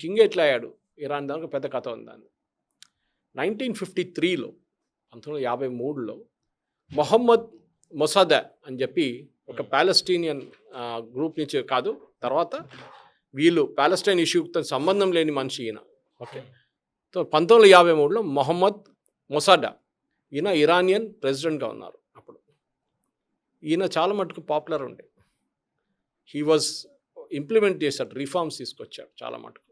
King ఎట్లా అయ్యాడు Iran దానికి పెద్ద కథ ఉంది. దాన్ని 1953లో 1953లో మొహమ్మద్ మొసాదా అని చెప్పి ఒక ప్యాలెస్టీనియన్ గ్రూప్ నుంచి కాదు, తర్వాత వీళ్ళు ప్యాలెస్టైన్ ఇష్యూతో సంబంధం లేని మనిషి ఈయన. ఓకే, సో 1953లో మొహమ్మద్ మొసాదా ఈయన ఇరానియన్ ప్రెసిడెంట్గా ఉన్నారు. అప్పుడు ఈయన చాలా మటుకు పాపులర్ ఉండే. హీ వాజ్ ఇంప్లిమెంట్ చేశాడు, రిఫార్మ్స్ తీసుకొచ్చాడు చాలా మటుకు.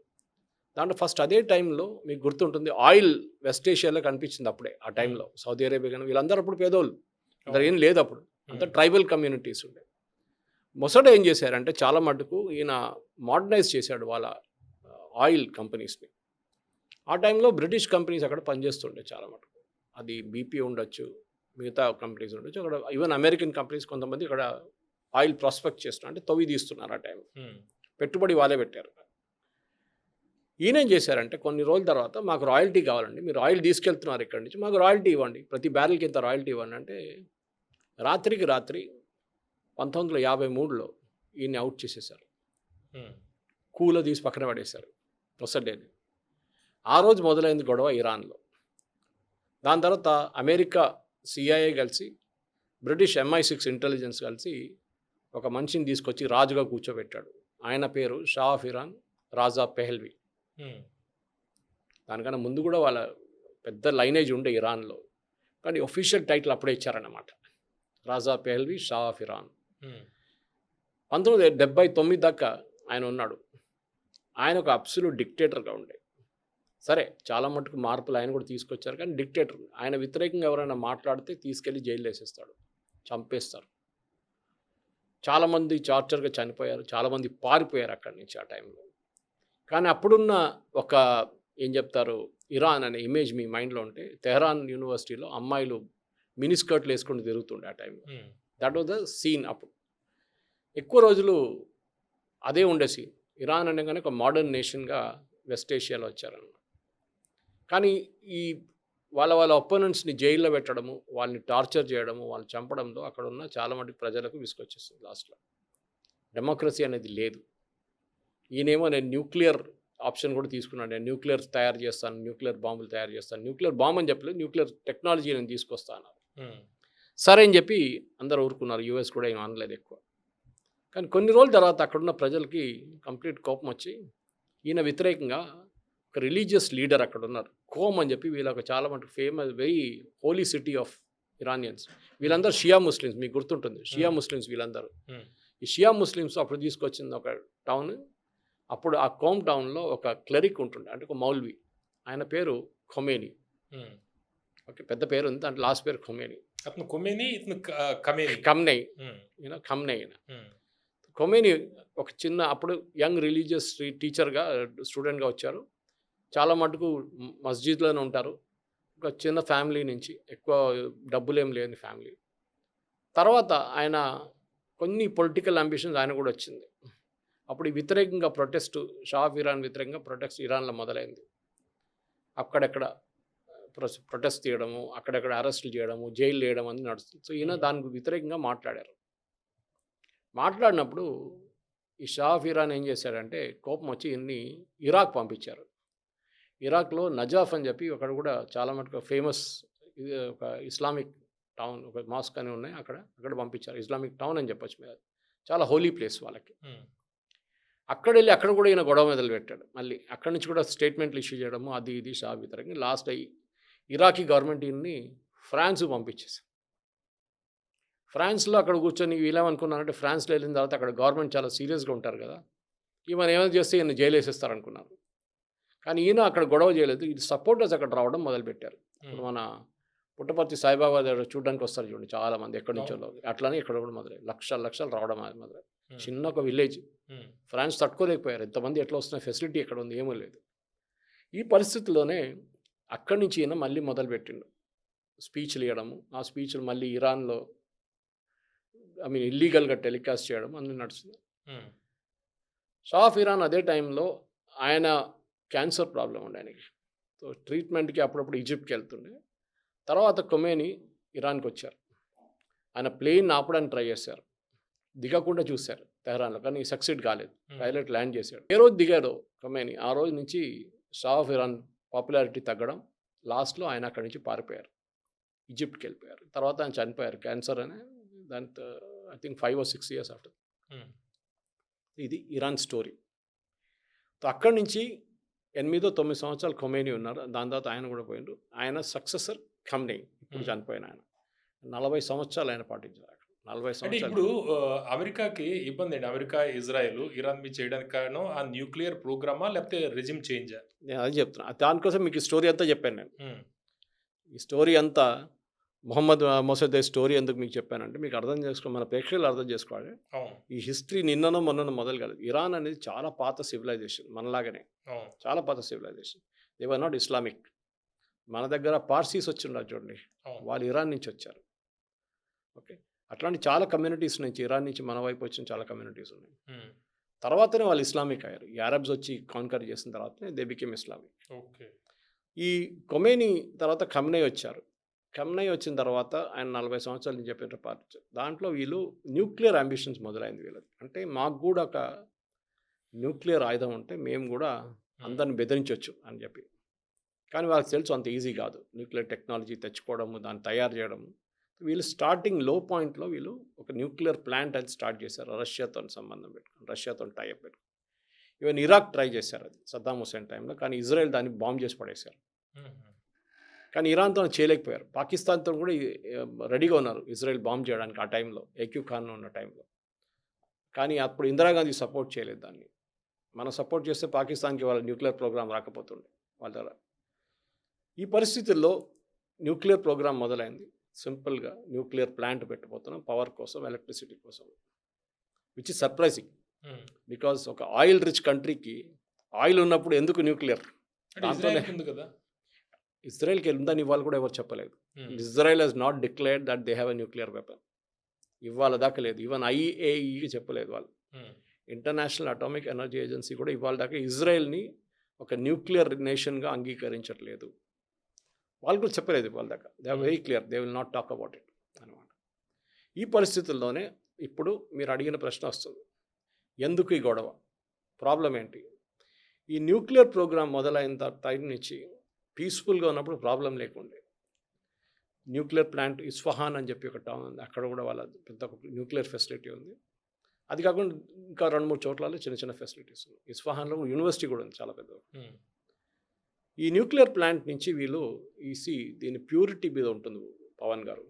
దాంట్లో ఫస్ట్ అదే టైంలో మీకు గుర్తుంటుంది, ఆయిల్ వెస్ట్ ఏషియాలో కనిపించింది అప్పుడే. ఆ టైంలో సౌదీ అరేబియా కానీ వీళ్ళందరూ అప్పుడు పేదోళ్ళు, అందరు ఏం లేదు అప్పుడు, అంతా ట్రైబల్ కమ్యూనిటీస్ ఉండే. మొసడ ఏం చేశారంటే చాలా మటుకు ఈయన మోడర్నైజ్ చేశాడు వాళ్ళ ఆయిల్ కంపెనీస్ని. ఆ టైంలో బ్రిటిష్ కంపెనీస్ అక్కడ పనిచేస్తుండే చాలా మటుకు. అది బీపీ ఉండొచ్చు, మిగతా కంపెనీస్ ఉండొచ్చు, అక్కడ ఈవెన్ అమెరికన్ కంపెనీస్ కొంతమంది ఇక్కడ ఆయిల్ ప్రాస్పెక్ట్ చేస్తున్నారు, అంటే తవ్వి తీస్తున్నారు. ఆ టైం పెట్టుబడి వాళ్ళే పెట్టారు. ఈయనేం చేశారంటే కొన్ని రోజుల తర్వాత మాకు రాయల్టీ కావాలండి, మీరు ఆయిల్ తీసుకెళ్తున్నారు ఇక్కడి నుంచి, మాకు రాయల్టీ ఇవ్వండి, ప్రతి బ్యారెల్కి ఇంత రాయల్టీ ఇవ్వండి అంటే రాత్రికి రాత్రి 1953లో ఈయన్ని అవుట్ చేసేసారు. కూలో తీసి పక్కన పడేశారు మొసడ్డేని. ఆ రోజు మొదలైంది గొడవ ఇరాన్లో. దాని తర్వాత అమెరికా సిఐఏ కలిసి బ్రిటిష్ MI6 ఇంటెలిజెన్స్ కలిసి ఒక మనిషిని తీసుకొచ్చి రాజుగా కూర్చోబెట్టాడు. ఆయన పేరు షా ఆఫ్ ఇరాన్ రాజా పెహల్వి. దానికన్నా ముందు కూడా వాళ్ళ పెద్ద లైనేజ్ ఉండే ఇరాన్లో, కానీ ఒఫీషియల్ టైటిల్ అప్పుడే ఇచ్చారన్నమాట, రాజా పెహల్వి షా ఆఫ్ ఇరాన్. 1979 దాకా ఆయన ఉన్నాడు. ఆయన ఒక అబ్సల్యూట్ డిక్టేటర్గా ఉండే. సరే చాలా మటుకు మార్పులు ఆయన కూడా తీసుకొచ్చారు, కానీ డిక్టేటర్. ఆయన వ్యతిరేకంగా ఎవరైనా మాట్లాడితే తీసుకెళ్ళి జైలు వేసేస్తాడు, చంపేస్తారు. చాలామంది చార్చర్గా చనిపోయారు, చాలామంది పారిపోయారు అక్కడి నుంచి ఆ టైంలో. కానీ అప్పుడున్న ఒక ఏం చెప్తారు ఇరాన్ అనే ఇమేజ్ మీ మైండ్లో ఉంటే, తెహరాన్ యూనివర్సిటీలో అమ్మాయిలు మినిస్కర్ట్లు వేసుకొని తిరుగుతుండే ఆ టైంలో. That was the scene. అప్పుడు ఎక్కువ రోజులు అదే ఉండే సీన్. ఇరాన్ అనగానే ఒక మోడర్న్ నేషన్గా వెస్ట్ ఏషియాలో వచ్చారన్నమాట. కానీ ఈ వాళ్ళ ఒపోనెంట్స్ని జైల్లో పెట్టడము, వాళ్ళని టార్చర్ చేయడము, వాళ్ళని చంపడంలో అక్కడ ఉన్న చాలా మటుకు ప్రజలకు విసుకొచ్చేస్తుంది. లాస్ట్లో డెమోక్రసీ అనేది లేదు. ఈయనేమో నేను న్యూక్లియర్ ఆప్షన్ కూడా తీసుకున్నాను, నేను న్యూక్లియర్ తయారు చేస్తాను, న్యూక్లియర్ బాంబులు తయారు చేస్తాను, న్యూక్లియర్ బాంబు అని చెప్పలేదు, న్యూక్లియర్ టెక్నాలజీ నేను తీసుకొస్తాను. సరే అని చెప్పి అందరూ ఊరుకున్నారు. యూఎస్ కూడా ఏం అనలేదు ఎక్కువ. కానీ కొన్ని రోజుల తర్వాత అక్కడున్న ప్రజలకి కంప్లీట్ కోపం వచ్చి ఈయన వ్యతిరేకంగా ఒక రిలీజియస్ లీడర్ అక్కడ ఉన్నారు, కోమ్ అని చెప్పి, వీళ్ళొక చాలా మటుకు famous, very holy city of Iranians. వీళ్ళందరూ షియా ముస్లిమ్స్, మీకు గుర్తుంటుంది, షియా ముస్లిమ్స్ వీళ్ళందరూ. ఈ షియా ముస్లిమ్స్ అప్పుడు తీసుకొచ్చింది ఒక టౌన్. అప్పుడు ఆ కోమ్ టౌన్లో ఒక క్లరిక్ ఉంటుండే, అంటే ఒక మౌల్వి, ఆయన పేరు ఖొమేని. ఓకే, పెద్ద పేరు ఉంది, దాంట్లో లాస్ట్ పేరు ఖొమేని. అతను ఖొమేని, ఇతను కమేని, ఖమ్నై, ఖమ్నై. ఖొమేని ఒక చిన్న అప్పుడు యంగ్ రిలీజియస్ టీచర్గా స్టూడెంట్గా వచ్చారు. చాలా మటుకు మస్జిద్లోనే ఉంటారు. ఒక చిన్న ఫ్యామిలీ నుంచి, ఎక్కువ డబ్బులేం లేని ఫ్యామిలీ. తర్వాత ఆయన కొన్ని పొలిటికల్ అంబిషన్స్ ఆయన కూడా వచ్చింది. అప్పుడు వ్యతిరేకంగా ప్రొటెస్ట్, షా ఆఫ్ ఇరాన్ వ్యతిరేకంగా ప్రొటెస్ట్ ఇరాన్లో మొదలైంది. అక్కడెక్కడ ప్రొటెస్ట్ చేయడము, అక్కడెక్కడ అరెస్టులు చేయడము, జైలు వేయడం అని నడుస్తుంది. సో ఈయన దానికి వ్యతిరేకంగా మాట్లాడినప్పుడు ఈ షా ఆఫ్ ఇరాన్ ఏం చేశాడంటే కోపం వచ్చి ఈయన్ని ఇరాక్ పంపించారు. ఇరాక్లో నజాఫ్ అని చెప్పి అక్కడ కూడా చాలా మటుకు ఫేమస్ ఒక ఇస్లామిక్ టౌన్, ఒక మాస్క్ అని ఉన్నాయి, అక్కడ పంపించారు. ఇస్లామిక్ టౌన్ అని చెప్పొచ్చు, మీద చాలా హోలీ ప్లేస్ వాళ్ళకి. అక్కడ వెళ్ళి అక్కడ కూడా ఈయన గొడవ మొదలు పెట్టాడు. మళ్ళీ అక్కడి నుంచి కూడా స్టేట్మెంట్లు ఇష్యూ చేయడము, అది ఇది షా వ్యతిరేకంగా. లాస్ట్ అయ్యి ఇరాకీ గవర్నమెంట్ ఈయన్ని ఫ్రాన్స్కి పంపించేసి, ఫ్రాన్స్లో అక్కడ కూర్చొని వీళ్ళేమనుకున్నారంటే ఫ్రాన్స్లో వెళ్ళిన తర్వాత అక్కడ గవర్నమెంట్ చాలా సీరియస్గా ఉంటారు కదా, ఈమెను ఏమైనా చేస్తే ఈయన జైలు వేసేస్తారనుకున్నారు. కానీ ఈయన అక్కడ గొడవ చేయలేదు. ఇది సపోర్టర్స్ అక్కడ రావడం మొదలుపెట్టారు. ఇప్పుడు మన పుట్టపర్తి సాయిబాబా దగ్గర చూడడానికి వస్తారు చూడండి చాలామంది, ఎక్కడి నుంచో. అట్లానే ఇక్కడ కూడా మొదలయ్యి లక్షలు రావడం మొదలై. చిన్న ఒక విలేజ్, ఫ్రాన్స్ తట్టుకోలేకపోయారు, ఎంతమంది ఎట్లా వస్తున్న ఫెసిలిటీ ఎక్కడ ఉంది, ఏమీ లేదు. ఈ పరిస్థితుల్లోనే అక్కడి నుంచి ఈయన మళ్ళీ మొదలుపెట్టిండు స్పీచ్లు ఇవ్వడము. ఆ స్పీచ్లు మళ్ళీ ఇరాన్లో ఇల్లీగల్గా టెలికాస్ట్ చేయడం అన్నీ నడుస్తుంది. షా ఆఫ్ ఇరాన్ అదే టైంలో ఆయన క్యాన్సర్ ప్రాబ్లం ఉండే ఆయనకి. సో ట్రీట్మెంట్కి అప్పుడప్పుడు ఈజిప్ట్కి వెళ్తుండే. తర్వాత ఖొమేని ఇరాన్కి వచ్చారు. ఆయన ప్లేన్ ఆపడానికి ట్రై చేశారు, దిగకుండా చూశారు. తెహరాన్లో, కానీ సక్సీడ్ కాలేదు. Hmm. పైలట్ ల్యాండ్ చేశాడు. ఏ రోజు దిగాడో ఖమేని, ఆ రోజు నుంచి షా ఆఫ్ ఇరాన్ పాపులారిటీ తగ్గడం, లాస్ట్లో ఆయన అక్కడి నుంచి పారిపోయారు, ఈజిప్ట్కి వెళ్ళిపోయారు. తర్వాత ఆయన చనిపోయారు క్యాన్సర్ అని. దాంతో I think 5 or 6 years after. Hmm. ఇది ఇరాన్ స్టోరీ. అక్కడి నుంచి 8-9 సంవత్సరాలు ఖొమేని ఉన్నారు. దాని తర్వాత ఆయన కూడా పోయిండు. ఆయన సక్సెసర్ ఖమ్నేయి, ఇప్పుడు Hmm. చనిపోయిన ఆయన. 40 సంవత్సరాలు ఆయన పాటించారు అక్కడ. 40 అంటే సంవత్సరాలు. ఇప్పుడు అమెరికాకి ఇబ్బంది అండి. అమెరికా, ఇజ్రాయెల్ ఇరాన్ మీద చేయడానికి కారణం ఆ న్యూక్లియర్ ప్రోగ్రామా లేకపోతే రెజిమ్ చేంజా? నేను అది చెప్తున్నా. దానికోసం మీకు ఈ స్టోరీ అంతా చెప్పాను నేను. ఈ స్టోరీ అంతా మొహమ్మద్ మొసద్ స్టోరీ ఎందుకు మీకు చెప్పానంటే, మీకు అర్థం చేసుకో, మన ప్రేక్షకులు అర్థం చేసుకోవాలి. అవును. ఈ హిస్టరీ నిన్ననో మొన్ననో మొదలు కాలేదు. ఇరాన్ అనేది చాలా పాత సివిలైజేషన్, మనలాగానే అవును. చాలా పాత civilization. They were not Islamic. మన దగ్గర పార్సీస్ వచ్చిండారు చూడండి, అవును. వాళ్ళు ఇరాన్ నుంచి వచ్చారు. ఓకే, అట్లాంటి చాలా కమ్యూనిటీస్ నుంచి, ఇరాన్ నుంచి మన వైపు వచ్చిన చాలా కమ్యూనిటీస్ ఉన్నాయి. Hmm. తర్వాతనే వాళ్ళు ఇస్లామిక్ అయ్యారు. ఈ అరబ్స్ వచ్చి కాన్కర్ చేసిన తర్వాతనే దే బికేమ్ ఇస్లామిక్. ఓకే. ఈ ఖొమేని తర్వాత ఖమ్నేయి వచ్చారు. ఖమ్నేయి వచ్చిన తర్వాత ఆయన 40 సంవత్సరాల నుంచి చెప్పిన పార్టీ, దాంట్లో వీళ్ళు న్యూక్లియర్ అంబిషన్స్ మొదలైంది వీళ్ళది. అంటే మాకు కూడా ఒక న్యూక్లియర్ ఆయుధం ఉంటే మేము కూడా అందరిని బెదిరించవచ్చు అని చెప్పి. కానీ వాళ్ళకి తెలుసు అంత ఈజీ కాదు న్యూక్లియర్ టెక్నాలజీ తెచ్చుకోవడము, దాన్ని తయారు చేయడము. వీళ్ళు స్టార్టింగ్ లో పాయింట్లో వీళ్ళు ఒక న్యూక్లియర్ ప్లాంట్ అది స్టార్ట్ చేశారు, రష్యాతో సంబంధం పెట్టుకుని, రష్యాతో టైఅప్ పెట్టుకుని. ఈవెన్ ఇరాక్ ట్రై చేశారు అది సద్దాం హుసేన్ టైంలో, కానీ ఇజ్రాయెల్ దాన్ని బాంబ్ చేసి పడేశారు. Hmm. కానీ ఇరాన్తో చేయలేకపోయారు. పాకిస్తాన్తో కూడా రెడీగా ఉన్నారు ఇజ్రాయెల్ బాంబ్ చేయడానికి ఆ టైంలో, ఏక్యూ ఖాన్ ఉన్న టైంలో. కానీ అప్పుడు ఇందిరాగాంధీ సపోర్ట్ చేయలేదు దాన్ని. మనం సపోర్ట్ చేస్తే పాకిస్తాన్కి వాళ్ళ న్యూక్లియర్ ప్రోగ్రామ్ రాకపోతుండే వాళ్ళ ద్వారా. ఈ పరిస్థితుల్లో న్యూక్లియర్ ప్రోగ్రామ్ మొదలైంది. సింపుల్గా న్యూక్లియర్ ప్లాంట్ పెట్టబోతున్నాం, పవర్ కోసం, ఎలక్ట్రిసిటీ కోసం, which is surprising. Hmm. Because ఒక ఆయిల్ రిచ్ కంట్రీకి ఆయిల్ ఉన్నప్పుడు ఎందుకు న్యూక్లియర్? అంటే దాంతోనే ఇజ్రాయెల్కి ఉంది కదా. ఇజ్రాయెల్కి ఉందని ఇవాళ కూడా ఎవరు చెప్పలేదు. Hmm. Israel has not declared that they have a nuclear weapon. ఇవాళ దాకా లేదు. ఈవెన్ ఐఏఈకి చెప్పలేదు వాళ్ళు. Hmm. International Atomic Energy Agency కూడా ఇవాళ దాకా ఇజ్రాయెల్ని ఒక న్యూక్లియర్ నేషన్గా అంగీకరించట్లేదు. వాళ్ళు కూడా చెప్పలేదు ఇవాళ దాకా. They are very clear, they will not talk about it అనమాట. ఈ పరిస్థితుల్లోనే ఇప్పుడు మీరు అడిగిన ప్రశ్న వస్తుంది, ఎందుకు ఈ గొడవ, ప్రాబ్లం ఏంటి? ఈ న్యూక్లియర్ ప్రోగ్రామ్ మొదలైన టైం నుంచి పీస్ఫుల్గా ఉన్నప్పుడు ప్రాబ్లం లేకుండే. న్యూక్లియర్ ప్లాంట్ ఇస్ఫహాన్ అని చెప్పి ఒక టౌన్ ఉంది, అక్కడ కూడా వాళ్ళ పెద్ద న్యూక్లియర్ ఫెసిలిటీ ఉంది. అది కాకుండా ఇంకా 2-3 చోట్లలో చిన్న చిన్న ఫెసిలిటీస్ ఉన్నాయి. ఇస్ఫహాన్లో యూనివర్సిటీ కూడా ఉంది చాలా పెద్ద. Hmm. ఈ న్యూక్లియర్ ప్లాంట్ నుంచి వీళ్ళు దీని ప్యూరిటీ మీద ఉంటుంది పవన్ గారు.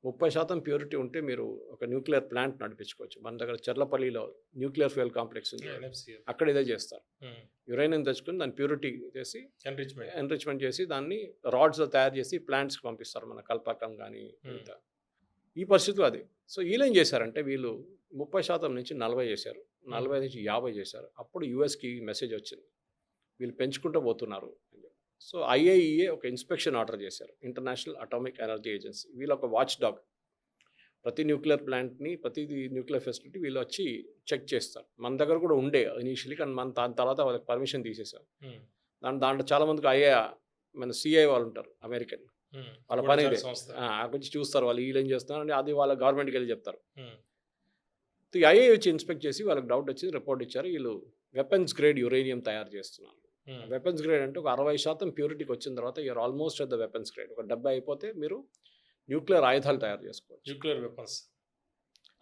30% ప్యూరిటీ ఉంటే మీరు ఒక న్యూక్లియర్ ప్లాంట్ నడిపించుకోవచ్చు. మన దగ్గర చెర్లపల్లిలో న్యూక్లియర్ ఫ్యూయల్ కాంప్లెక్స్ ఉంది, NFCL. అక్కడ ఇదే చేస్తారు. Hmm. యురేనియం తెచ్చుకొని దాన్ని ప్యూరిటీ చేసి ఎన్రిచ్మెంట్ చేసి దాన్ని రాడ్స్లో తయారు చేసి ప్లాంట్స్కి పంపిస్తారు, మన కల్పాకం కానీ మిగతా. ఈ పరిస్థితులు అది. సో వీళ్ళు ఏం చేశారంటే, వీళ్ళు 30% నుంచి 40 చేశారు, 40 నుంచి 50 చేశారు. అప్పుడు యుఎస్కి మెసేజ్ వచ్చింది, వీళ్ళు పెంచుకుంటూ పోతున్నారు. సో ఐఏఈఏ ఒక ఇన్స్పెక్షన్ ఆర్డర్ చేశారు, ఇంటర్నేషనల్ అటామిక్ ఎనర్జీ ఏజెన్సీ. వీళ్ళు ఒక వాచ్ డాగ్. ప్రతి న్యూక్లియర్ ప్లాంట్ని, ప్రతి న్యూక్లియర్ ఫెసిలిటీ వీళ్ళు వచ్చి చెక్ చేస్తారు. మన దగ్గర కూడా ఉండే ఇనీషియలీ, కానీ మన దాని తర్వాత వాళ్ళకి పర్మిషన్ తీసేశారు. దాంట్లో చాలామందికి మన సిఐ వాళ్ళు ఉంటారు అమెరికన్, వాళ్ళ పని ఇదే. కొంచెం చూస్తారు వాళ్ళు వీళ్ళు ఏం చేస్తున్నారు అని, అది వాళ్ళ గవర్నమెంట్కి వెళ్ళి చెప్తారు. ఐఏ వచ్చి ఇన్స్పెక్ట్ చేసి వాళ్ళకి డౌట్ వచ్చి రిపోర్ట్ ఇచ్చారు, వీళ్ళు వెపన్స్ గ్రేడ్ యురేనియం తయారు చేస్తున్నారు. వెపన్స్ గ్రేడ్ అంటే ఒక 60% ప్యూరిటీకి వచ్చిన తర్వాత you're almost at the weapons grade. ఒక 70 అయిపోతే మీరు న్యూక్లియర్ ఆయుధాలు తయారు చేసుకోవచ్చు, న్యూక్లియర్ వెపన్స్.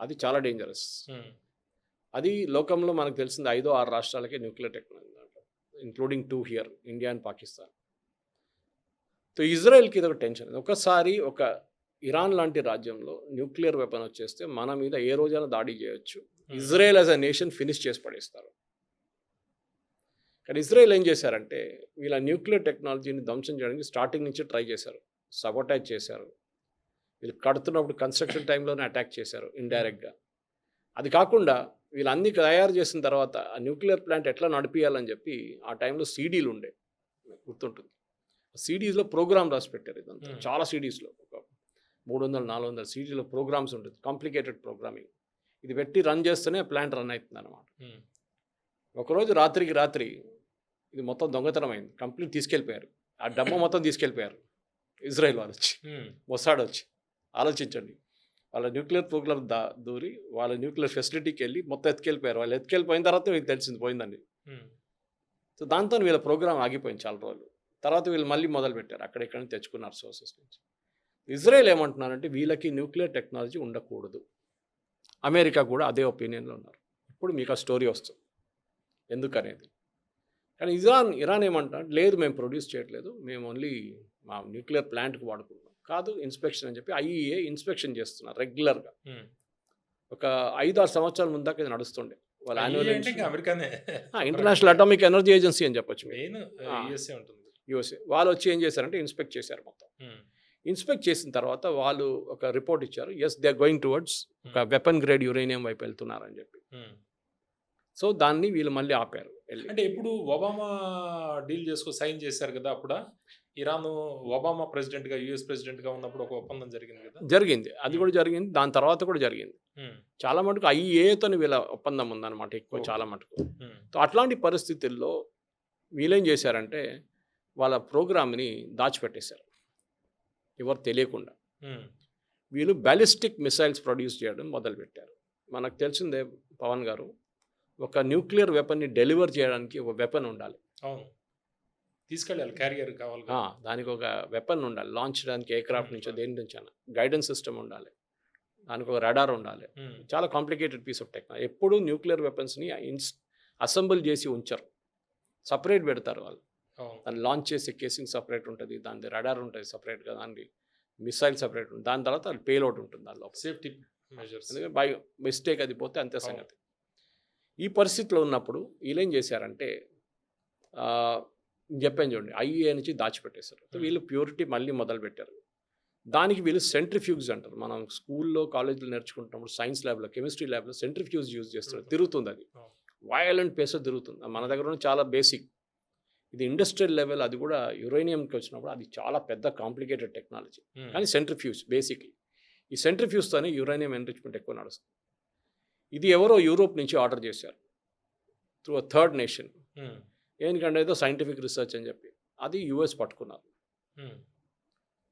అది చాలా డేంజరస్. అది లోకంలో మనకు తెలిసింది 5-6 రాష్ట్రాలకే nuclear technology, including 2 here, India and Pakistan. So ఇజ్రాయెల్కి ఇది ఒక టెన్షన్. ఒకసారి ఒక ఇరాన్ లాంటి రాజ్యంలో న్యూక్లియర్ వెపన్ వచ్చేస్తే మన మీద ఏ రోజైనా దాడి చేయొచ్చు. Israel as a nation finish చేసి పడేస్తారు. కానీ ఇజ్రాయెల్ ఏం చేశారంటే, వీళ్ళ న్యూక్లియర్ టెక్నాలజీని ధ్వంసం చేయడానికి స్టార్టింగ్ నుంచి ట్రై చేశారు, సబోటాజ్ చేశారు. వీళ్ళు కడుతున్నప్పుడు కన్స్ట్రక్షన్ టైంలోనే అటాక్ చేశారు ఇండైరెక్ట్గా. అది కాకుండా వీళ్ళు అన్ని తయారు చేసిన తర్వాత ఆ న్యూక్లియర్ ప్లాంట్ ఎట్లా నడిపించాలని చెప్పి ఆ టైంలో సీడీలు ఉండే, గుర్తుంటుంది. సీడీస్లో ప్రోగ్రామ్ రాసి పెట్టారు. ఇదంతా చాలా సీడీస్లో ఒక 300-400 సీడీలో ప్రోగ్రామ్స్ ఉంటుంది, కాంప్లికేటెడ్ ప్రోగ్రామింగ్. ఇది పెట్టి రన్ చేస్తేనే ప్లాంట్ రన్ అవుతుంది అన్నమాట. ఒకరోజు రాత్రి ఇది మొత్తం దొంగతనం అయింది, కంప్లీట్ తీసుకెళ్ళిపోయారు. ఆ డబ్బా మొత్తం తీసుకెళ్ళిపోయారు ఇజ్రాయెల్ వాళ్ళు వచ్చి, మొసాడ్ వచ్చి. ఆలోచించండి, వాళ్ళ న్యూక్లియర్ ప్రోగ్రామ్ దూరి వాళ్ళ న్యూక్లియర్ ఫెసిలిటీకి వెళ్ళి మొత్తం ఎత్తుకెళ్ళిపోయారు. వాళ్ళు ఎత్తుకెళ్ళిపోయిన తర్వాత వీళ్ళకి తెలిసింది పోయిందండి. హ్మ్. సో దాంతో వీళ్ళ ప్రోగ్రామ్ ఆగిపోయింది చాలా రోజులు. తర్వాత వీళ్ళు మళ్ళీ మొదలుపెట్టారు. అక్కడెక్కడి నుంచి తెచ్చుకున్నారు సోర్సెస్ నుంచి. ఇజ్రాయెల్ ఏమంటున్నారంటే వీళ్ళకి న్యూక్లియర్ టెక్నాలజీ ఉండకూడదు. అమెరికా కూడా అదే ఒపీనియన్‌లో ఉన్నారు. ఇప్పుడు మీకు ఆ స్టోరీ వస్తుంది. ఎందుకనేది. కానీ ఇరాన్ ఏమంటారు, లేదు మేము ప్రొడ్యూస్ చేయట్లేదు. మేము ఓన్లీ మా న్యూక్లియర్ ప్లాంట్‌కి వాడుకుంటున్నాం. కాదు ఇన్స్‌పెక్షన్ అని చెప్పి ఐఈఏ ఇన్స్‌పెక్షన్ చేస్తున్నారు రెగ్యులర్‌గా. హ్మ్. ఒక 5, 6 సంవత్సరాల ముందు దాకా ఇది నడుస్తుండే. వాళ్ళ యాన్యువల్ అంటే ఇంకా అమెరికానే ఇంటర్నేషనల్ అటామిక్ ఎనర్జీ ఏజెన్సీ అని చెప్పొచ్చు మీరు. మెయిన్ ఆ! యూఎస్ఏ ఉంటుంది. యూఎస్ఏ. వాళ్ళు వచ్చి ఏం చేశారంటే ఇన్స్‌పెక్ట్ చేశారు మొత్తం. హ్మ్. ఇన్స్‌పెక్ట్ చేసిన తర్వాత వాళ్ళు ఒక రిపోర్ట్ ఇచ్చారు. Yes they are going towards ఒక వెపన్ గ్రేడ్ యురేనియం వైపు వెళ్తున్నారని చెప్పి. హ్మ్. సో దాన్ని వీళ్ళు మళ్ళీ ఆపారు వెళ్ళి. అంటే ఇప్పుడు ఒబామా డీల్ సైన్ చేశారు కదా! అప్పుడా? ఇరాను ఒబామా ప్రెసిడెంట్‌గా, యూఎస్ ప్రెసిడెంట్‌గా ఉన్నప్పుడు ఒక ఒప్పందం జరిగింది కదా! జరిగింది. అది హ్మ్. కూడా జరిగింది. దాని తర్వాత కూడా జరిగింది. హ్మ్. చాలా మటుకు ఐఈఏతోని వీళ్ళ ఒప్పందం ఉందన్నమాట ఎక్కువ ఓకే. చాలా మటుకు. హ్మ్. సో అట్లాంటి పరిస్థితుల్లో వీళ్ళేం చేశారంటే వాళ్ళ ప్రోగ్రామ్‌ని దాచిపెట్టేశారు. ఎవరు తెలియకుండా. హ్మ్. వీళ్ళు బాలిస్టిక్ మిసైల్స్ ప్రొడ్యూస్ చేయడం మొదలుపెట్టారు. మనకు తెలిసిందే పవన్ గారు, ఒక న్యూక్లియర్ వెపన్‌ని డెలివర్ చేయడానికి ఒక వెపన్ ఉండాలి. అవును. తీసుకెళ్ళాలి. క్యారియర్ కావాలి కదా! దానికి ఒక వెపన్ ఉండాలి. లాంచ్ చేయడానికి ఎయిర్‌క్రాఫ్ట్ నుంచో ఉండాలి. దేని నుంచైనా. గైడెన్స్ సిస్టమ్ ఉండాలి. దానికి ఒక రాడార్ ఉండాలి. హ్మ్. చాలా కాంప్లికేటెడ్ పీస్ ఆఫ్ టెక్నాలజీ. ఎప్పుడూ న్యూక్లియర్ వెపన్స్‌ని అసెంబుల్ చేసి ఉంచరు. సెపరేట్ పెడతారు వాళ్ళు. అవును. దాన్ని లాంచ్ చేసే కేసింగ్ సెపరేట్ ఉంటది. దానిది రాడార్ ఉంటది సెపరేట్‌గా. దానిది మిసైల్ సెపరేట్ ఉంటుంది. దాని తర్వాత పేలోడ్ ఉంటుంది దాని లోపల. Safety measures. ఎందుకంటే బై మిస్టేక్ అది పోతే అంతే అవును. సంగతి. ఈ పరిస్థితిలో ఉన్నప్పుడు వీళ్ళేం చేశారంటే చెప్పాను చూడండి ఐఈఏ నుంచి దాచిపెట్టేశారు. వీళ్ళు ప్యూరిటీ మళ్ళీ మొదలుపెట్టారు. దానికి వీళ్ళు సెంట్రిఫ్యూజ్ అంటారు. మనం స్కూల్లో, కాలేజీలో నేర్చుకుంటున్నప్పుడు సైన్స్ ల్యాబ్‌లో, కెమిస్ట్రీ ల్యాబ్‌లో సెంట్రిఫ్యూజ్ యూజ్ చేస్తారు. తిరుగుతుంది అది. అవును. వయలెంట్ పేస్‌లో తిరుగుతుంది. మన దగ్గర ఉన్న చాలా బేసిక్. ఇది ఇండస్ట్రియల్ లెవెల్ అది కూడా యురేనియంకి వచ్చినప్పుడు అది చాలా పెద్ద కాంప్లికేటెడ్ టెక్నాలజీ. హ్మ్. కానీ సెంట్రిఫ్యూజ్ బేసిక్‌లీ. ఈ సెంట్రిఫ్యూజ్‌తోనే యురేనియం ఎన్రిచ్‌మెంట్ ఎక్కువ నడుస్తుంది. ఇది ఎవరో యూరోప్ నుంచి ఆర్డర్ చేశారు. Through a third nation. హ్మ్. దేనికంటే ఏదో సైంటిఫిక్ రీసెర్చ్ అని చెప్పి. అది యూఎస్ పట్టుకున్నారు. హ్మ్.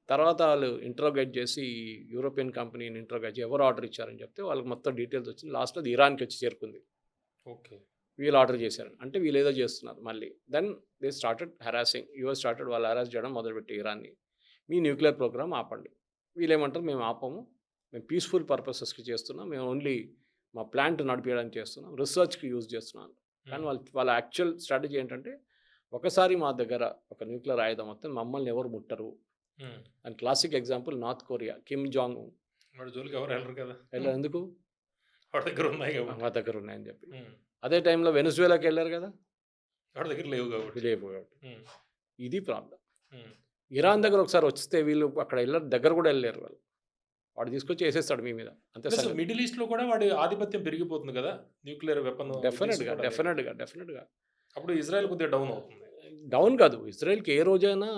తర్వాత వాళ్ళు ఇంట్రోగేట్ చేసి యూరోపియన్ కంపెనీని ఇంట్రోగేట్ చేసి ఎవరు ఆర్డర్ ఇచ్చారని చెప్తే వాళ్ళకి మొత్తం డీటెయిల్స్ వచ్చింది. లాస్ట్‌లో అది ఇరాన్‌కి వచ్చి చేరుకుంది. ఓకే. వీళ్ళు ఆర్డర్ చేశారు. అంటే వీళ్ళు ఏదో చేస్తున్నారు మళ్ళీ. Then they started harassing. US started వాళ్ళు హరాస్ చేయడం మొదలుపెట్టి ఇరాన్‌ని. మీ న్యూక్లియర్ ప్రోగ్రామ్ ఆపండి. వీళ్ళేమంటారు మేము ఆపము. మేము పీస్‌ఫుల్ పర్పసెస్‌కి చేస్తున్నాం. మేము ఓన్లీ మా ప్లాంట్ నడిపియడానికి చేస్తున్నాం. రిసర్చ్‌కి యూజ్ చేస్తున్నాం. కానీ వాళ్ళ యాక్చువల్ స్ట్రాటజీ ఏంటంటే ఒకసారి మా దగ్గర ఒక న్యూక్లియర్ ఆయుధం వస్తే మమ్మల్ని ఎవరు ముట్టరు. హ్మ్. And classic example north Korea. Kim Jong Un. వాడి జోలికి ఎవరు ఎళ్ళరు కదా! ఎందుకు? వాడి దగ్గర ఉన్నాయి కాబట్టి. మా దగ్గర ఉన్నాయని చెప్పి. హ్మ్. అదే టైంలో వెనిజువేలాకి వెళ్ళారు కదా! వాడి దగ్గర లేవు కాబట్టి. లేవు కాబట్టి. హ్మ్. ఇది ప్రాబ్లం. హ్మ్. ఇరాన్ దగ్గర ఒకసారి వస్తే వీళ్ళు అక్కడ దగ్గర కూడా వెళ్ళలేరు వాళ్ళు. వాడు తీసుకొచ్చి వేసేస్తాడు మీ మీద. అంతే ప్లస్ సంగతి. మిడిల్ ఈస్ట్‌లో కూడా వాడి ఆధిపత్యం పెరిగిపోతుంది కదా! న్యూక్లియర్ వెపన్ యూజ్ కూడా డెఫినెట్‌గా. అప్పుడు ఇజ్రాయెల్ కొద్దిగా డౌన్ అవుతుంది. డౌన్ కాదు. ఇజ్రాయెల్‌కి ఏ రోజైనా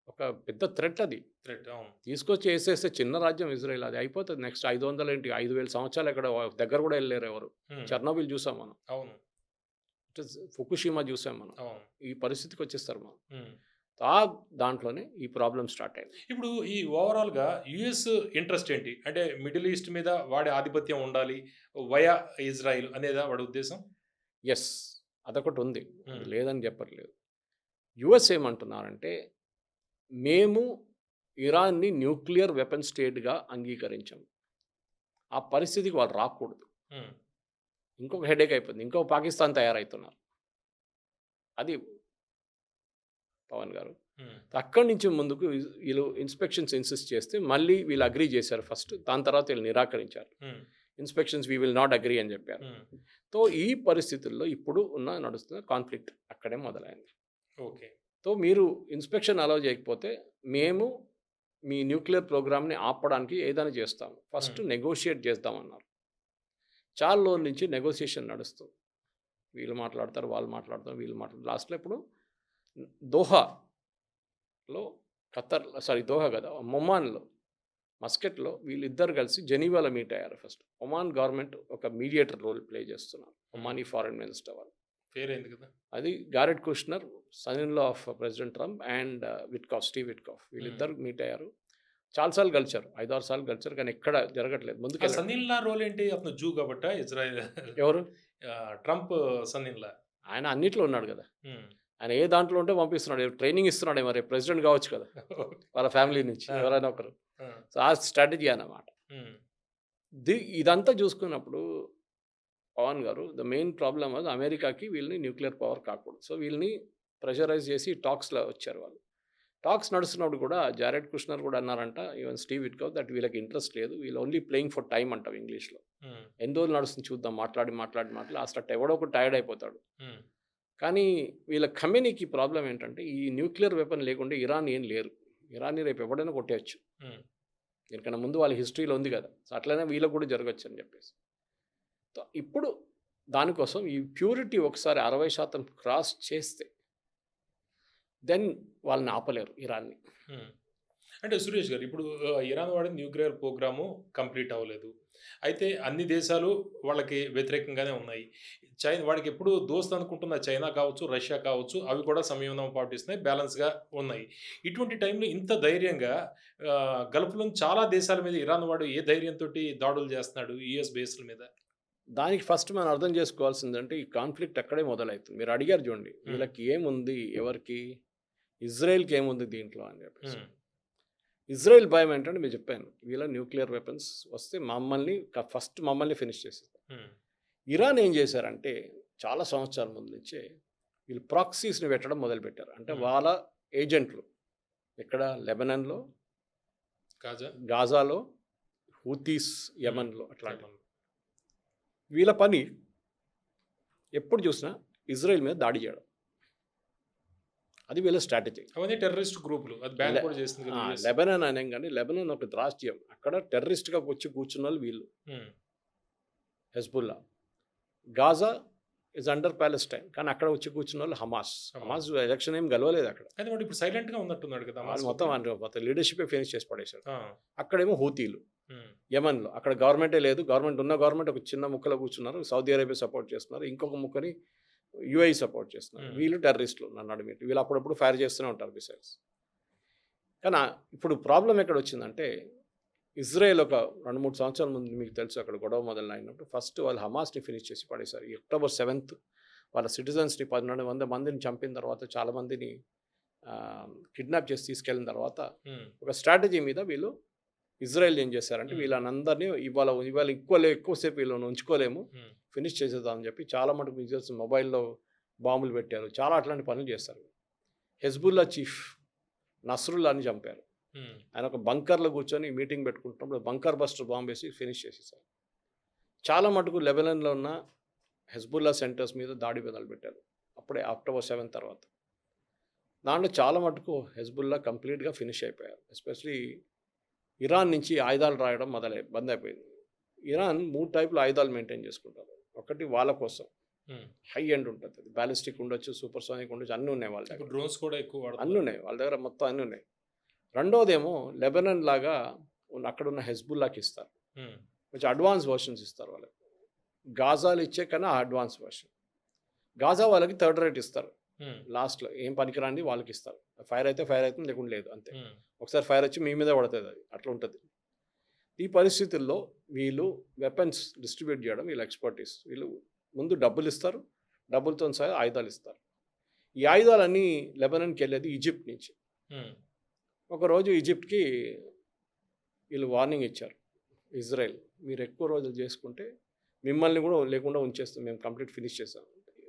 ఒక పెద్ద థ్రెట్ అది. థ్రెట్. అవును. తీసుకొచ్చి ఏసేస్తే చిన్న రాజ్యం ఇజ్రాయెల్ అది అయిపోతది. నెక్స్ట్ 500 ఏంటి 5000 సంవత్సరాలు ఎక్కడ దగ్గర కూడా వెళ్ళలేరు ఎవరు. హ్మ్. చెర్నోబిల్ చూసాం మనం. అవును. ఫుకుషిమా చూసాం మనం. అవును. ఈ పరిస్థితికి వచ్చేస్తారు మనం. హ్మ్. దాంట్లోనే ఈ ప్రాబ్లమ్ స్టార్ట్ అయింది. ఇప్పుడు ఈ ఓవరాల్‌గా యూఎస్ ఇంట్రెస్ట్ ఏంటి? అంటే మిడిల్ ఈస్ట్ మీద వాడి ఆధిపత్యం ఉండాలి. వయా ఇజ్రాయిల్ అనేదా వాడి ఉద్దేశం? యెస్. అదొకటి ఉంది. అది హ్మ్. లేదని చెప్పట్లేదు. యూఎస్ ఏమంటున్నారంటే మేము ఇరాన్‌ని న్యూక్లియర్ వెపన్ స్టేట్‌గా అంగీకరించాం. ఆ పరిస్థితికి వాళ్ళు రాకూడదు. హ్మ్. ఇంకొక హెడేక్ అయిపోయింది. ఇంకో పాకిస్తాన్ తయారవుతున్నారు. అది పవన్ గారు. హ్మ్. అక్కడి నుంచి ముందుకు వీళ్ళు ఇన్స్‌పెక్షన్స్ ఇన్సిస్ట్ చేస్తే మళ్ళీ వీళ్ళు అగ్రీ చేశారు ఫస్ట్. దాని తర్వాత వీళ్ళు నిరాకరించారు. Hmm. Inspections we will not agree అని చెప్పారు. హ్మ్. సో ఈ పరిస్థితుల్లో ఇప్పుడు నడుస్తున్న కాన్‌ఫ్లిక్ట్ అక్కడే మొదలైంది. ఓకే. సో మీరు ఇన్స్‌పెక్షన్ అలౌ చేయకపోతే మేము మీ న్యూక్లియర్ ప్రోగ్రామ్‌ని ఆపడానికి ఏదైనా చేస్తాము. ఫస్ట్ హ్మ్. నెగోషియేట్ చేద్దామన్నారు. చాలా రోజుల నుంచి నెగోషియేషన్ నడుస్తుంది. వీళ్ళు మాట్లాడతారు, వాళ్ళు మాట్లాడతారు, వీళ్ళు మాట్లాడతారు. లాస్ట్‌లో ఇప్పుడు దోహాలో దోహా కాదు ఒమాన్‌లో మస్కట్‌లో వీళ్ళిద్దరు కలిసి జెనీవాలో మీట్ అయ్యారు ఫస్ట్. ఒమాన్ గవర్నమెంట్ ఒక మీడియేటర్ రోల్ ప్లే చేస్తున్నారు. ఒమానీ ఫారెన్ మినిస్టర్ వాళ్ళు. పేరైంది కదా! అది Jared Kushner, son in law of president Trump and Steve Witkoff వీళ్ళిద్దరు మీట్ అయ్యారు. చాలాసార్లు కలిసారు. 5, 6 సార్లు కలిసారు. కానీ ఎక్కడ జరగట్లేదు. ఆ ముందుకెళ్ళట్లేదు. సన్ ఇన్ లా రోల్ ఏంటి? అతను జూ కాబట్టా? ఇజ్రాయెల్ ఎవరు? Trump son in law. ఆయన అన్నిట్లో ఉన్నాడు గదా! హ్మ్. ఆయన ఏ దాంట్లో ఉంటే పంపిస్తున్నాడు. ట్రైనింగ్ ఇస్తున్నాడు మరి ప్రెసిడెంట్ కావచ్చు కదా! వాళ్ళ ఫ్యామిలీ నుంచి ఆ! ఎవరైనా ఒకరు. ఆ! సో, ఆ స్ట్రాటజీ అన్నమాట. హ్మ్. ఇదంతా చూసుకున్నప్పుడు పవన్ గారు ద మెయిన్ ప్రాబ్లమ్ అది అమెరికాకి వీళ్ళని న్యూక్లియర్ పవర్ కాకూడదు. సో, వీళ్ళని ప్రెషరైజ్ చేసి టాక్స్‌లో వచ్చారు వాళ్ళు. టాక్స్ నడుస్తున్నప్పుడు కూడా జారెడ్ కుష్నర్ కూడా అన్నారంట, ఈవెన్ స్టీవ్ విట్కోఫ్ దట్ వీళ్ళకి ఇంట్రెస్ట్ లేదు. వీళ్ళు ఓన్లీ ప్లేయింగ్ ఫర్ టైమ్ అంటాం ఇంగ్లీష్‌లో. హ్మ్. ఎన్ని రోజులు నడుస్తుంది చూద్దాం మాట్లాడి లాస్ట్ ఎవడో ఒకడు టైర్డ్ అయిపోతాడు. హ్మ్. కానీ వీళ్ళ ఖమేనీకి ప్రాబ్లమ్ ఏంటంటే ఈ న్యూక్లియర్ వెపన్ లేకుంటే ఇరాన్ ఏం లేరు. ఇరాన్‌ని రేపు ఎవడైనా కొట్టేయొచ్చు. హ్మ్. దీనికన్నా ముందు వాళ్ళ హిస్టరీలో ఉంది కదా! సో, అట్లనే వీళ్ళకి కూడా జరగొచ్చు అని చెప్పేసి. సో, ఇప్పుడు దానికోసం ఈ ప్యూరిటీ ఒకసారి 60% క్రాస్ చేస్తే దెన్ వాళ్ళని ఆపలేరు ఇరాన్‌ని. హ్మ్. అంటే సురేష్ గారు ఇప్పుడు ఇరాన్ వాడి న్యూక్లియర్ ప్రోగ్రాము కంప్లీట్ అవ్వలేదు. అయితే అన్ని దేశాలు వాళ్ళకి వ్యతిరేకంగానే ఉన్నాయి. వాడికి ఎప్పుడు దోస్త్ అనుకుంటున్న చైనా కావచ్చు, రష్యా కావచ్చు అవి కూడా సంయమనం పాటిస్తున్నాయి. బ్యాలెన్స్‌గా ఉన్నాయి. ఇటువంటి టైంలో ఇంత ధైర్యంగా గల్ఫ్‌లోని చాలా దేశాల మీద ఇరాన్ వాడు ఏ ధైర్యంతోటి దాడులు చేస్తున్నాడు యూఎస్ బేస్‌ల మీద? దానికి ఫస్ట్ మనం అర్థం చేసుకోవాల్సిందంటే ఈ కాన్ఫ్లిక్ట్ అక్కడే మొదలైతుంది. మీరు అడిగారు చూడండి. హ్మ్. వీళ్ళకి ఏముంది? ఎవరికి? ఇజ్రాయెల్‌కి ఏముంది దీంట్లో అని చెప్పేసి. హ్మ్. ఇజ్రాయెల్ భయం ఏంటంటే మీకు చెప్పాను. వీళ్ళ న్యూక్లియర్ వెపన్స్ వస్తే ఫస్ట్ మమ్మల్ని ఫినిష్ చేసేస్తారు. హ్మ్. ఇరాన్ ఏం చేశారంటే చాలా సంవత్సరాల ముందు నుంచే వీళ్ళు ప్రాక్సీస్‌ని పెట్టడం మొదలుపెట్టారు. అంటే హ్మ్. వాళ్ళ ఏజెంట్లు ఎక్కడ లెబనాన్‌లో, గాజా? గాజాలో, హూతీస్ హ్మ్. యెమెన్‌లో అట్లాంటివి. యెమెన్. వీళ్ళ పని ఎప్పుడు చూసినా ఇజ్రాయెల్ మీద దాడి చేయడం. అది వీళ్ళ స్ట్రాటజీ. అవన్నీ టెర్రరిస్ట్ గ్రూపులు. అది బ్యాన్ లె కూడా చేసింది కదా యూఎస్. లెబనాన్ అనేం గాని లెబనాన్ ఒక రాష్ట్రం. అక్కడ టెర్రరిస్ట్‌గా వచ్చి కూర్చున్నోళ్ళు వీళ్ళు. హ్మ్. Hezbollah. Gaza is under Palestine. కానీ అక్కడ వచ్చి కూర్చున్నోళ్ళు హమాస్. హమాస్. హమాస్ ఎలక్షన్ ఏం గెలవలేదు అక్కడ. కానీ వాడు ఇప్పుడు సైలెంట్‌గా ఉన్నట్టున్నాడు కదా! వాళ్ళు హమాస్ మొత్తం లీడర్‌షిపే ఫినిష్ చేసి పడేశాడు. ఆ! అక్కడేమో హూతీలు. హ్మ్. యెమెన్‌లో. అక్కడ గవర్నమెంటే లేదు. గవర్నమెంట్ ఒక చిన్న ముక్కలో కూర్చున్నారు. సౌదీ అరేబియా సపోర్ట్ చేస్తున్నారు. ఇంకొక ముక్కని యూఏఈ సపోర్ట్ చేస్తున్నారు. హ్మ్. వీళ్ళు టెర్రరిస్టులు నన్ను అడిగితే. వీళ్ళు అప్పుడప్పుడు ఫైర్ చేస్తూనే ఉంటారు మిసైల్స్. కానీ ఇప్పుడు ప్రాబ్లమ్ ఎక్కడొచ్చిందంటే ఇజ్రాయెల్ ఒక 2, 3 సంవత్సరాల ముందు మీకు తెలుసు అక్కడ గొడవ మొదలైనప్పుడు ఫస్ట్ వాళ్ళు హమాస్‌ని ఫినిష్ చేసి పడేశారు. ఈ అక్టోబర్ 7థ్ వాళ్ళ సిటిజన్స్‌ని 1200 మందిని చంపిన తర్వాత చాలామందిని కిడ్నాప్ చేసి తీసుకెళ్ళిన తర్వాత హ్మ్. ఒక స్ట్రాటజీ మీద వీళ్ళు ఇజ్రాయెల్ ఏం చేశారంటే హ్మ్. వీళ్ళనందరినీ ఇవాళ ఎక్కువసేపు వీళ్ళని ఉంచుకోలేము. హ్మ్. ఫినిష్ చేసేద్దామని చెప్పి చాలా మటుకు మీకు తెలుసు మొబైల్‌లో బాంబులు పెట్టారు. చాలా అట్లాంటి పనులు చేస్తారు. హెజ్బుల్లా చీఫ్ నస్రుల్లాని చంపారు. హ్మ్. ఆయన ఒక బంకర్‌లో కూర్చొని మీటింగ్ పెట్టుకుంటున్నప్పుడు బంకర్ బస్టర్ బాంబ్ వేసి ఫినిష్ చేసేసారు. చాలా మటుకు లెబనాన్‌లో ఉన్న హెజ్బుల్లా సెంటర్స్ మీద దాడి మొదలుపెట్టారు. అప్పుడే అక్టోబర్ 7 తర్వాత. దాంట్లో చాలా మటుకు హెజ్బుల్లా కంప్లీట్‌గా ఫినిష్ అయిపోయారు. ఎస్పెషల్లీ ఇరాన్ నుంచి ఆయుధాలు రావడం బంద్ అయిపోయింది. ఇరాన్ 3 టైప్‌ల ఆయుధాలు మెయింటైన్ చేసుకుంటారు. ఒకటి వాళ్ళ కోసం హ్మ్. హై ఎండ్ ఉంటది. అది బాలిస్టిక్ ఉండొచ్చు, సూపర్‌సోనిక్ ఉండొచ్చు అన్నీ ఉన్నాయి వాళ్ళ దగ్గర. ఇప్పుడు డ్రోన్స్ కూడా ఎక్కువ అన్నీ వాడుతున్నారు. ఉన్నాయి. వాళ్ళ దగ్గర మొత్తం అన్నీ ఉన్నాయి. రెండోదేమో లెబనాన్ లాగా అక్కడున్న హెజ్బుల్లాకి ఇస్తారు. హ్మ్. కొంచెం అడ్వాన్స్ వెర్షన్స్ ఇస్తారు వాళ్ళకి. గాజాలో ఇచ్చే కన్నా అడ్వాన్స్ వెర్షన్. గాజా వాళ్ళకి థర్డ్ రేట్ ఇస్తారు. హ్మ్. లాస్ట్‌లో ఏం పనికిరానిది వాళ్ళకి ఇస్తారు. ఫైర్ అయితే ఫైర్ అవుతుంది లేకుంటే లేదు అంతే. హ్మ్. ఒకసారి ఫైర్ వచ్చి మీ మీదే పడతది అది. అట్లా ఉంటది. ఈ పరిస్థితుల్లో వీళ్ళు వెపన్స్ డిస్ట్రిబ్యూట్ చేయడం వీళ్ళ ఎక్స్‌పర్టీస్. వీళ్ళు ముందు డబ్బులిస్తారు. డబ్బులతో సహా ఆయుధాలిస్తారు. ఈ ఆయుధాలన్నీ లెబనాన్‌కెళ్ళేది ఈజిప్ట్ నుంచి. హ్మ్. ఒకరోజు ఈజిప్ట్‌కి వీళ్ళు వార్నింగ్ ఇచ్చారు. ఇజ్రాయెల్ మీరు ఎక్కువ రోజులు చేసుకుంటే మిమ్మల్ని కూడా లేకుండా ఉంచేస్తాం. మేము కంప్లీట్ ఫినిష్ చేసాం.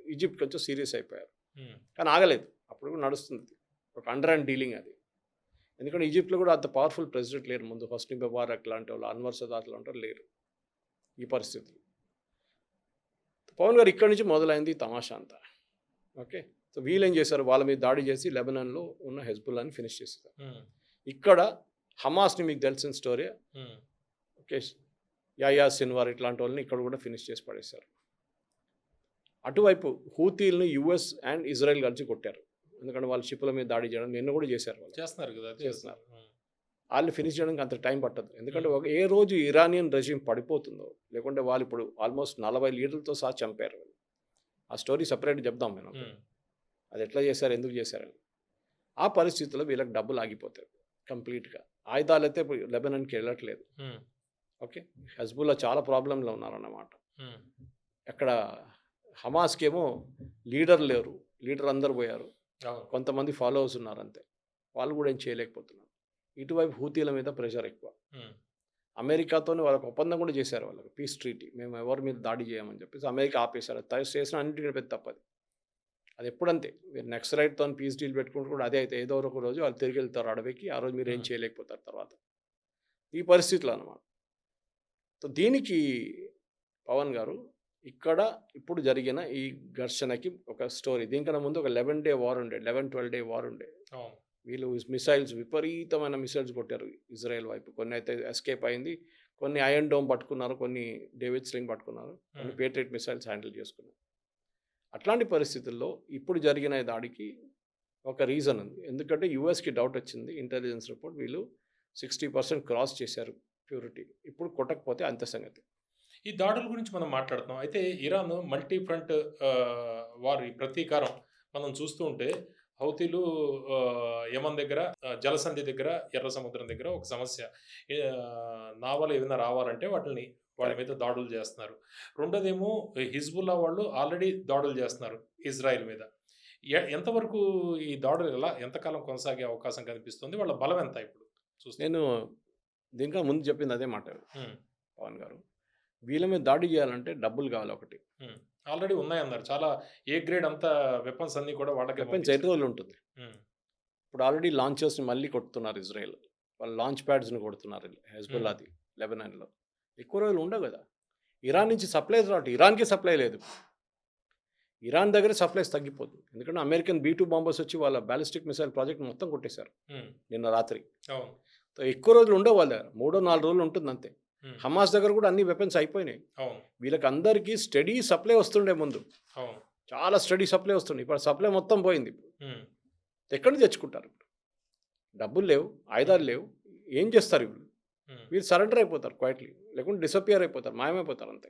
ఈజిప్ట్ కొంచెం సీరియస్ అయిపోయారు. హ్మ్. కానీ ఆగలేదు. అప్పుడు కూడా నడుస్తుంది. ఒక అండర్ అండ్ డీలింగ్ అది. ఎందుకంటే ఈజిప్ట్‌లో కూడా అంత పవర్‌ఫుల్ ప్రెసిడెంట్ లేరు ముందు. హొస్ని ముబారక్ లాంటి వాళ్ళు, అన్వర్ సదాత్ లాంటి వాళ్ళు లేరు. ఈ పరిస్థితులు. పవన్ గారు ఇక్కడి నుంచి మొదలైంది ఈ తమాషా అంతా. ఓకే. సో వీళ్ళేం చేశారు? వాళ్ళ మీద దాడి చేసి లెబనాన్‌లో ఉన్న హెజ్బుల్లాని ఫినిష్ చేసేసారు. హ్మ్. ఇక్కడ హమాస్‌ని మీకు తెలిసిన స్టోరీ. హ్మ్. ఓకే. యాహ్యా సిన్వార్ ఇట్లాంటి వాళ్ళని ఇక్కడ కూడా ఫినిష్ చేసి పడేశారు. అటువైపు హూతీల్ని యూఎస్ అండ్ ఇజ్రాయెల్ కలిసి కొట్టారు. ఎందుకంటే వాళ్ళ షిప్‌ల మీద దాడి చేయడం నిన్న కూడా చేశారు వాళ్ళు. చేస్తున్నారు కదా! చేస్తున్నారు. హ్మ్. ఆళ్ళని ఫినిష్ చేయడానికి అంత టైం పట్టదు. ఎందుకంటే హ్మ్. ఏ రోజు ఇరానియన్ రెజిమ్ పడిపోతుందో, లేకుంటే వాళ్ళు ఇప్పుడు ఆల్మోస్ట్ 40 లీడర్లతో సహా చంపారు. ఆ స్టోరీ సెపరేట్‌గా చెప్దాం మనం. హ్మ్. అది ఎట్లా చేశారు? ఎందుకు చేశారని. ఆ పరిస్థితిలో వీళ్ళకి డబ్బులు ఆగిపోతాయి కంప్లీట్‌గా. ఆయుధాలు అయితే ఇప్పుడు లెబనాన్కి వెళ్ళట్లేదు. హ్మ్. ఓకే. హెజ్బుల్లా చాలా ప్రాబ్లంలో ఉన్నారన్నమాట. హ్మ్. అక్కడ హమాస్కేమో లీడర్ లేరు, లీడర్ అందరు పోయారు, అవును. కొంతమంది ఫాలోవర్స్ ఉన్నారు అంతే. వాళ్ళు కూడా ఏం చేయలేకపోతున్నారు. ఇటువైపు హూతీల మీద ప్రెషర్ ఎక్కువ. హ్మ్. అమెరికాతోని వాళ్ళకి ఒప్పందం కూడా చేశారు, వాళ్ళకి పీస్ ట్రీటీ, మేము ఎవరి మీద దాడి చేయమని చెప్పేసి అమెరికా ఆపేశారు. చేసిన అన్నింటినీ పెద్ద తప్పది. అది ఎప్పుడంతే మీరు నెక్స్ట్ రైట్తో పీస్ డీల్ పెట్టుకుంటూ కూడా అదే అయితే ఏదో ఒక రోజు వాళ్ళు తిరిగి వెళ్తారు అడవికి, ఆ రోజు మీరు ఏం హ్మ్. చేయలేకపోతారు తర్వాత. ఈ పరిస్థితులు అనమాట. సో దీనికి పవన్ గారు ఇక్కడ ఇప్పుడు జరిగిన ఈ ఘర్షణకి ఒక స్టోరీ, దీనికన్నా ముందు ఒక 11 డే వార్ ఉండే, 11-12 డే వార్ ఉండే. అవును. వీళ్ళు మిసైల్స్ విపరీతమైన మిసైల్స్ కొట్టారు ఇజ్రాయెల్ వైపు. కొన్ని అయితే ఎస్కేప్ అయింది, కొన్ని ఐరన్ డోమ్ పట్టుకున్నారు, కొన్ని డేవిడ్ స్లింగ్ పట్టుకున్నారు, కొన్ని హ్మ్. పేట్రియట్ మిసైల్స్ హ్యాండిల్ చేసుకున్నారు. అట్లాంటి పరిస్థితుల్లో ఇప్పుడు జరిగిన ఈ దాడికి ఒక రీజన్ ఉంది. ఎందుకంటే యూఎస్కి డౌట్ వచ్చింది, ఇంటెలిజెన్స్ రిపోర్ట్ వీళ్ళు 60% క్రాస్ చేశారు ప్యూరిటీ, ఇప్పుడు కొట్టకపోతే అంత సంగతి. ఈ దాడుల గురించి మనం మాట్లాడుతున్నాం. అయితే ఇరాన్ మల్టీ ఫ్రంట్ వార్ ఈ ప్రతీకారం మనం చూస్తూ ఉంటే హౌతీలు యమన్ దగ్గర జలసంధి దగ్గర, ఎర్ర సముద్రం దగ్గర ఒక సమస్య. నావలు ఏమైనా రావాలంటే వాళ్ళ మీద కరెక్ట్. దాడులు చేస్తున్నారు. రెండోదేమో హిజ్బుల్లా వాళ్ళు ఆల్రెడీ దాడులు చేస్తున్నారు ఇజ్రాయెల్ మీద. ఎంతవరకు ఈ దాడులు ఎంతకాలం కొనసాగే అవకాశం కనిపిస్తుంది? వాళ్ళ బలం ఎంత ఇప్పుడు చూస్తే? నేను దీనికన్నా ముందు చెప్పింది అదే మాట హ్మ్. పవన్ గారు. వీళ్ళ మీద దాడి చేయాలంటే డబ్బులు కావాలి ఒకటి. హ్మ్. ఆల్రెడీ ఉన్నాయన్నారు. చాలా ఏ గ్రేడ్ అంతా వెపన్స్ అన్నీ కూడా వాళ్ళకే వెపన్స్ ఎన్ని పంపించారు. రోజులు ఉంటుంది. హ్మ్. ఇప్పుడు ఆల్రెడీ లాంచర్స్ని మళ్ళీ కొడుతున్నారు ఇజ్రాయెల్. వాళ్ళు లాంచ్ ప్యాడ్స్ని కొడుతున్నారు హ్మ్. హెజ్బుల్లాది లెబనాన్లో. ఎక్కువ రోజులు ఉండవు కదా. ఇరాన్ నుంచి సప్లైస్ రావట్లేదు, ఇరాన్కి సప్లై లేదు. ఇరాన్ దగ్గర సప్లైస్ తగ్గిపోతుంది, ఎందుకంటే అమెరికన్ B-2 బాంబర్స్ వచ్చి వాళ్ళ బ్యాలిస్టిక్ మిసైల్ ప్రాజెక్ట్ మొత్తం కొట్టేశారు హ్మ్. నిన్న రాత్రి. అవును. సో ఎక్కువ రోజులు ఉండవు వాళ్ళ దగ్గర, 3-4 రోజులు ఉంటుంది అంతే. హ్మ్. హమాస్ దగ్గర కూడా అన్ని వెపన్స్ అయిపోయినాయి. అవును. వీళ్ళకి అందరికీ స్టడీ సప్లై వస్తుండే ముందు, అవును. చాలా స్టడీ సప్లై వస్తుంది. ఇప్పుడు సప్లై మొత్తం పోయింది. హ్మ్. ఎక్కడి నుంచి తెచ్చుకుంటారు ఇప్పుడు? డబ్బులు లేవు, ఆయుధాలు లేవు, ఏం చేస్తారు వీళ్ళు? హ్మ్. వీళ్ళు సరెండర్ అయిపోతారు క్వైట్లీ, లేకుంటే డిసపియర్ అయిపోతారు, మాయమైపోతారు అంతే.